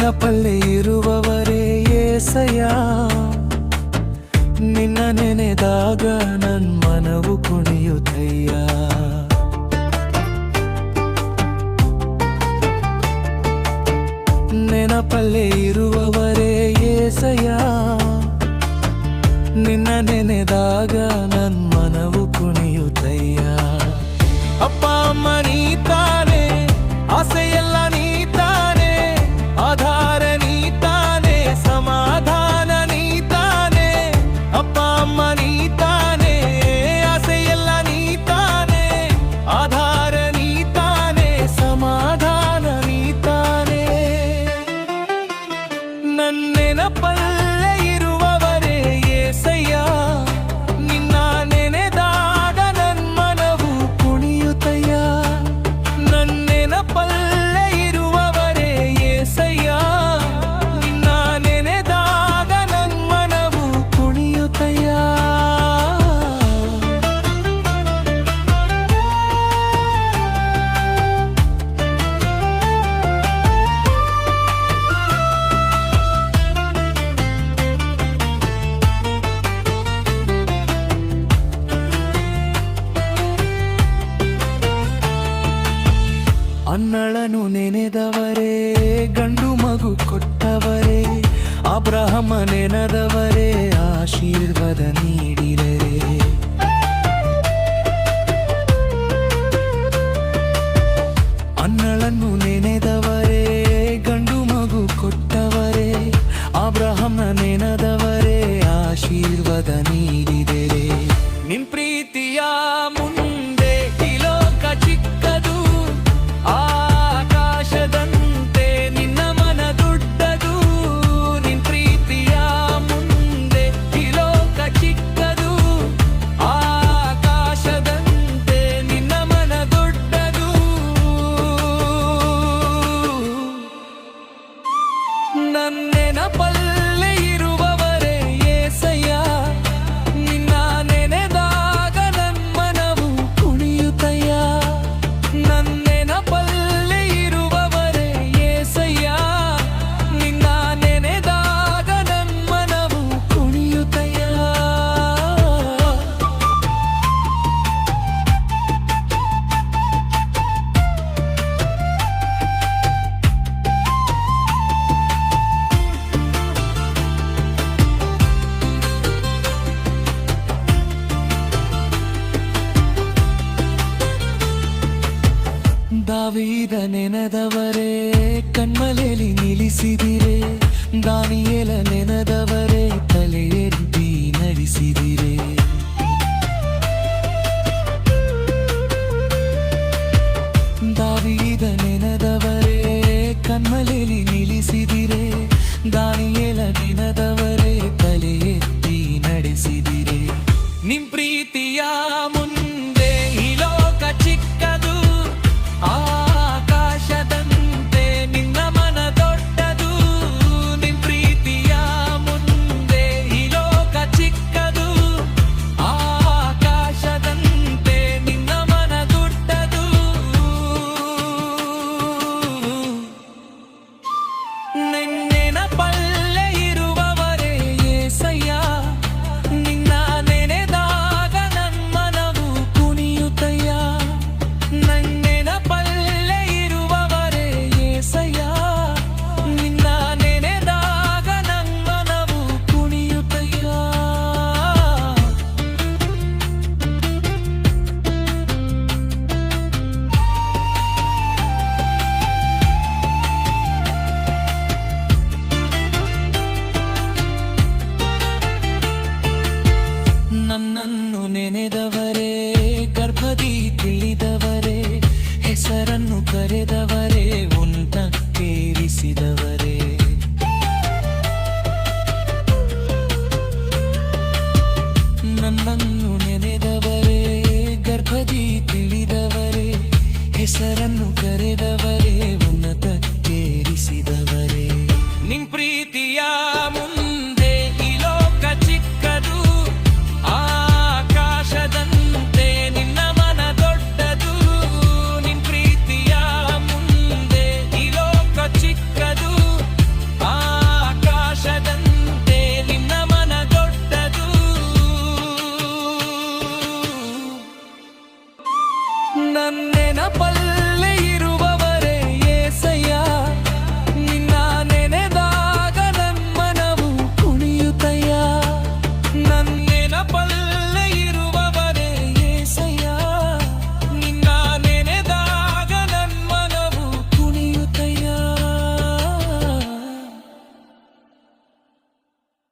ನೆನಪಲ್ಲಿ ಇರುವವರೇ ಏಸಯ್ಯ, ನಿನ್ನ ನೆನೆದಾಗ ನನ್ ಮನವು ಕುಣಿಯುತ್ತಯ್ಯ. ನೆನಪಲ್ಲಿ ಇರುವವರೇ ಏಸಯ್ಯ, ನಿನ್ನ ನೆನೆದಾಗ ನನ್ ಮನವು ಕುಣಿಯುತ್ತಯ್ಯ. ಅಪ್ಪ ಅಮ್ಮ ನೀ ತಾನೆ, ಆಸೆಯೆಲ್ಲ ನೀ ತಾನೆ, ಆಧಾರ ನೀ ತಾನೆ, ಸಮಾಧಾನ ನೀ ತಾನೆ. ಅಪ್ಪ ಅಮ್ಮ ನೀ ತಾನೆ, ಆಸೆಯೆಲ್ಲ ನೀ ತಾನೆ, ಆಧಾರ ನೀ ತಾನೆ, ಸಮಾಧಾನ ನೀ ತಾನೆ. ನನ್ನೆನಪಲ್ಲೇ ಇರುವವರೇ ಏಸಯ್ಯ, ನಿನ್ನ ನೆನೆದಾಗ ನನ್ ಮನವು ಕುಣಿಯುತ್ತಯ್ಯ. ನನ್ನೆನಪಲ್ಲೇ ಇರುವವರೇ ಏಸಯ್ಯ, ನಿನ್ನ ನೆನೆದಾಗ ನನ್ ಮನವು ಕುಣಿಯುತ್ತಯ್ಯ. ಅನ್ನಳನು ನೆನೆದವರೇ, ಗಂಡು ಮಗು ಕೊಟ್ಟವರೇ, ಅಬ್ರಹಮ ನೆನೆದವರೇ, ಆಶೀರ್ವಾದ ನೀಡಿದರೆ. ಅನ್ನಳನ್ನು ನೆನೆದವರೇ, ಗಂಡು ಮಗು ಕೊಟ್ಟವರೇ, ಅಬ್ರಹಮ ನೆನೆದವರೇ, ಆಶೀರ್ವಾದ ನೀಡಿದರೆ. ನಿನ್ ಪ್ರೀತಿಯ ಮುಂದೆ ಈ ಲೋಕ ಚಿಕ್ಕದು, ಆಕಾಶದಂತೆ ನಿನ್ನ ಮನ ದೊಡ್ಡದು. ನಿನ್ ಪ್ರೀತಿಯ ಮುಂದೆ ಈ ಲೋಕ ಚಿಕ್ಕದು, ಆಕಾಶದಂತೆ ನಿನ್ನ ಮನ ದೊಡ್ಡದು. ನನ್ನೆನಪಲ್ಲೇ ಇರುವವರೇ ಏಸಯ್ಯ, ನಿನ್ನ ನೆನೆದಾಗ ನನ್ ಮನವು ಕುಣಿಯುತ್ತಯ್ಯ. ನನ್ನೆನಪಲ್ಲೇ ಇರುವವರೇ ಏಸಯ್ಯ, ನಿನ್ನ ನೆನೆದಾಗ ನನ್ ಮನವು ಕುಣಿಯುತ್ತಯ್ಯ. ದಾವೀದ ನೆನೆದವರೇ, ಕಣ್ಮಲೆಯಲ್ಲಿ ನಿಲ್ಲಿಸಿದಿರೆ. ದಾನಿಯೇಲ ನೆನೆದವರೇ, ತಲೆ ಎತ್ತಿ ನಡೆಸಿದಿರೆ. ದಾವೀದ ನೆನೆದವರೇ, ಕಣ್ಮಲೆಯಲ್ಲಿ ನಿಲ್ಲಿಸಿದಿರೆ. ದಾನಿಯೇಲ ನೆನೆದವರೇ, ತಲೆ ಎತ್ತಿ ನಡೆಸಿದಿರೆ. ನಿಮ್ ಪ್ರೀತಿಯ ಮುಂದೆ ಈ ಲೋಕ ಚಿಕ್ಕದು, ಆಕಾಶದಂತೆ ನಿನ್ನ ಮನ ದೊಡ್ಡದು. ನಿನ್ ಪ್ರೀತಿಯ ಮುಂದೆ ಈ ಲೋಕ ಚಿಕ್ಕದು, ಆಕಾಶದಂತೆ ನಿನ್ನ ಮನ ದೊಡ್ಡದು. ನೆನಪಲ್ಲೇ ಇರುವವರೇ ಏಸಯ್ಯ, ನಿನ್ನ ನೆನೆದಾಗ ನನ್ ಮನವು ಕುಣಿಯುತ್ತಯ್ಯ. ನನ್ನೆನಪಲ್ಲೇ ಇರುವವರೇ ಏಸಯ್ಯ, ನಿನ್ನ ನೆನೆದಾಗ ನನ್ ಮನವು ಕುಣಿಯುತ್ತಯ್ಯ. ನನ್ನನ್ನು ನೆನೆದವರೇ, ಗರ್ಭದಿ ತಿಳಿದವರೇ, ಹೆಸರನ್ನು ಕರೆದವರೇ, ಉನ್ನತಕ್ಕೇರಿಸಿದವರೇ. ನನ್ನನ್ನು ನೆನೆದವರೇ, ಗರ್ಭದಿ ತಿಳಿದವರೇ, ಹೆಸರನ್ನು ಕರೆದವರೇ,